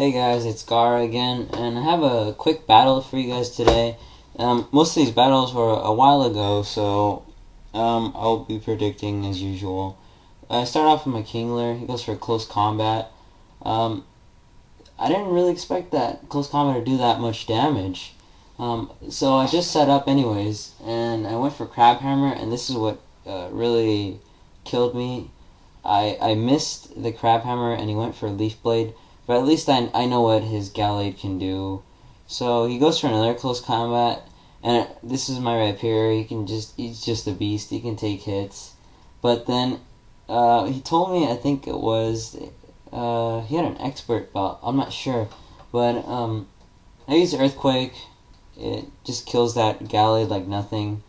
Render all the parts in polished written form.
Hey guys, it's Gara again, and I have a quick battle for you guys today. Most of these battles were a while ago, so I'll be predicting as usual. I start off with my Kingler. He goes for close combat. I didn't really expect that close combat to do that much damage. So I just set up anyways, and I went for Crab Hammer, and this is what really killed me. I missed the Crab Hammer, and he went for Leaf Blade. But at least I know what his Gallade can do. So he goes for another close combat, and this is my Rapier. He's just a beast. He can take hits. But then he told me, I think it was he had an expert belt. I'm not sure, but I use Earthquake. It just kills that Gallade like nothing,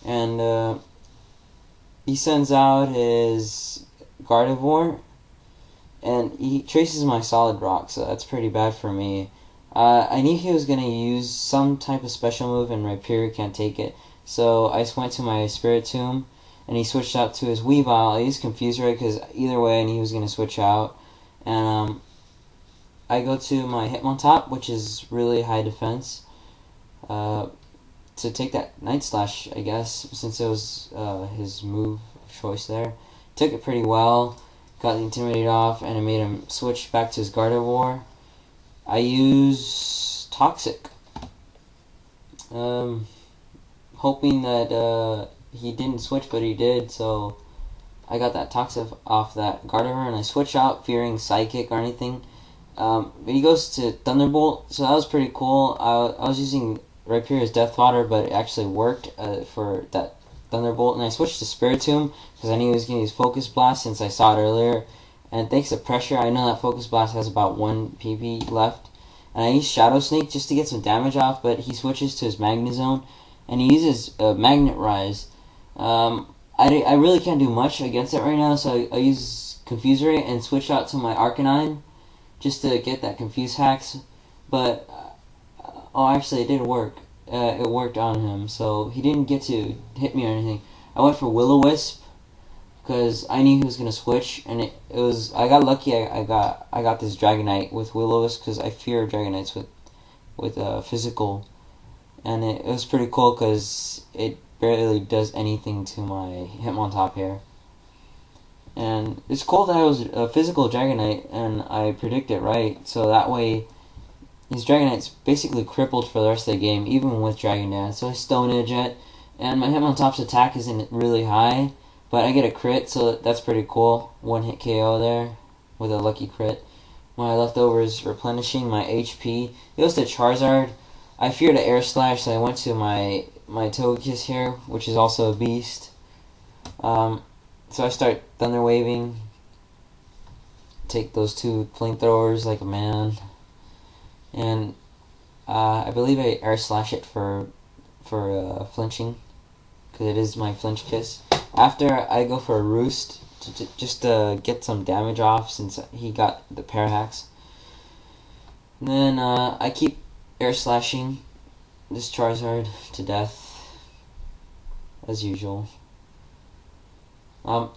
and he sends out his Gardevoir. And he traces my Solid Rock, so that's pretty bad for me. I knew he was going to use some type of special move, and Rapier can't take it. So I just went to my Spiritomb, and he switched out to his Weavile. I used Confuse Ray, because either way I knew he was going to switch out. And I go to my Hitmontop, which is really high defense, to take that Night Slash, I guess, since it was his move of choice there. Took it pretty well. Got the Intimidate off, and it made him switch back to his Gardevoir. I use Toxic, hoping that he didn't switch, but he did, so I got that Toxic off that Gardevoir, and I switch out fearing Psychic or anything. But he goes to Thunderbolt, so that was pretty cool. I was using Rapier as Death Fodder, but it actually worked for that Thunderbolt, and I switched to Spiritomb because I knew he was going to use Focus Blast since I saw it earlier. And thanks to Pressure, I know that Focus Blast has about 1 PP left. And I used Shadow Sneak just to get some damage off, but he switches to his Magnezone, and he uses Magnet Rise. I really can't do much against it right now, so I use Confuse Ray and switch out to my Arcanine just to get that Confuse Hacks. But, actually it did work. It worked on him, so he didn't get to hit me or anything. I went for Will-O-Wisp because I knew he was gonna switch, and I got lucky. I got this Dragonite with Will-O-Wisp because I fear Dragonites with physical, and it was pretty cool because it barely does anything to my Hitmontop here. And it's cool that I was a physical Dragonite and I predicted right, so that way his Dragonite's basically crippled for the rest of the game, even with Dragon Dance. So I Stone Edge it, and my Hitmontop's attack isn't really high, but I get a crit, so that's pretty cool. 1-hit KO there with a lucky crit. My leftovers replenishing my HP. It goes to Charizard. I feared an Air Slash, so I went to my Togekiss here, which is also a beast. So I start Thunder Waving. Take those 2 flamethrowers like a man. And I believe I Air Slash it for flinching, because it is my Flinch Kiss. After I go for a Roost just to get some damage off since he got the Pair Hacks. And then I keep Air Slashing this Charizard to death as usual.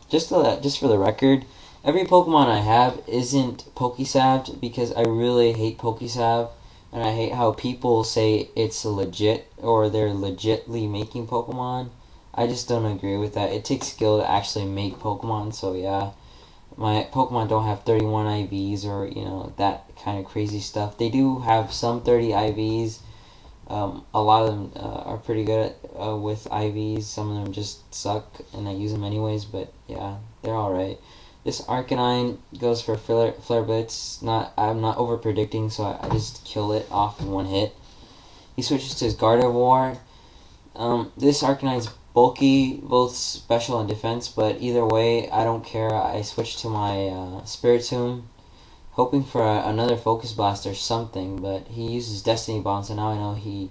Just for the record, every Pokemon I have isn't Pokesabbed because I really hate Pokesab, and I hate how people say it's legit or they're legitly making Pokemon. I just don't agree with that. It takes skill to actually make Pokemon, so yeah. My Pokemon don't have 31 IVs or, that kind of crazy stuff. They do have some 30 IVs. A lot of them are pretty good with IVs. Some of them just suck, and I use them anyways, but yeah, they're alright. This Arcanine goes for Flare Blitz. I'm not over predicting, so I just kill it off in 1 hit. He switches to his Gardevoir. This Arcanine's bulky, both special and defense, but either way, I don't care. I switch to my Spiritomb, hoping for another Focus Blast or something, but he uses Destiny Bond, so now I know he's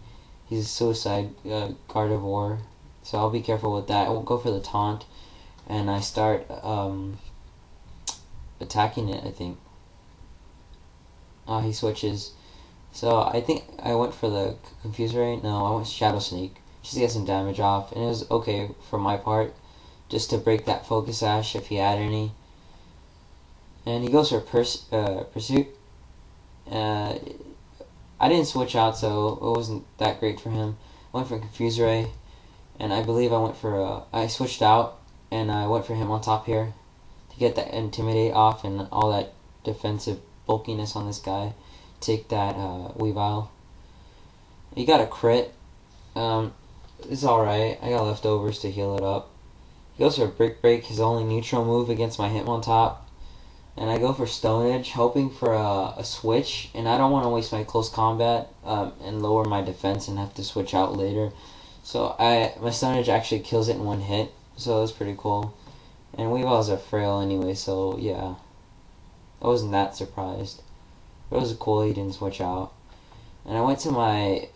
a Suicide Gardevoir, so I'll be careful with that. I won't go for the Taunt, and I start attacking it, I think. He switches. So I think I went for the Confuse Ray. No, I went Shadow Sneak just to get some damage off, and it was okay for my part, just to break that Focus Sash if he had any. And he goes for Pursuit. I didn't switch out, so it wasn't that great for him. I went for Confuse Ray, and I believe I went for I switched out, and I went for him on top here to get that Intimidate off and all that defensive bulkiness on this guy. Take that Weavile. He got a crit. It's alright. I got leftovers to heal it up. He goes for Brick Break, his only neutral move against my Hitmontop. And I go for Stone Edge, hoping for a switch. And I don't want to waste my close combat and lower my defense and have to switch out later. So my Stone Edge actually kills it in one hit. So that's pretty cool. And Weaviles are frail anyway, so yeah. I wasn't that surprised. But it was cool he didn't switch out. And I went to my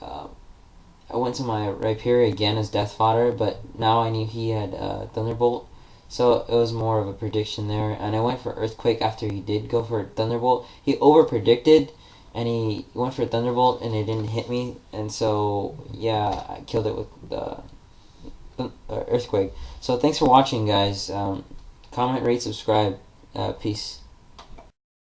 Rhyperior again as Death Fodder, but now I knew he had Thunderbolt, so it was more of a prediction there. And I went for Earthquake after he did go for Thunderbolt. He over-predicted, and he went for Thunderbolt, and it didn't hit me, and so, yeah, I killed it with the Earthquake. So thanks for watching, guys. Comment, rate, subscribe. Peace.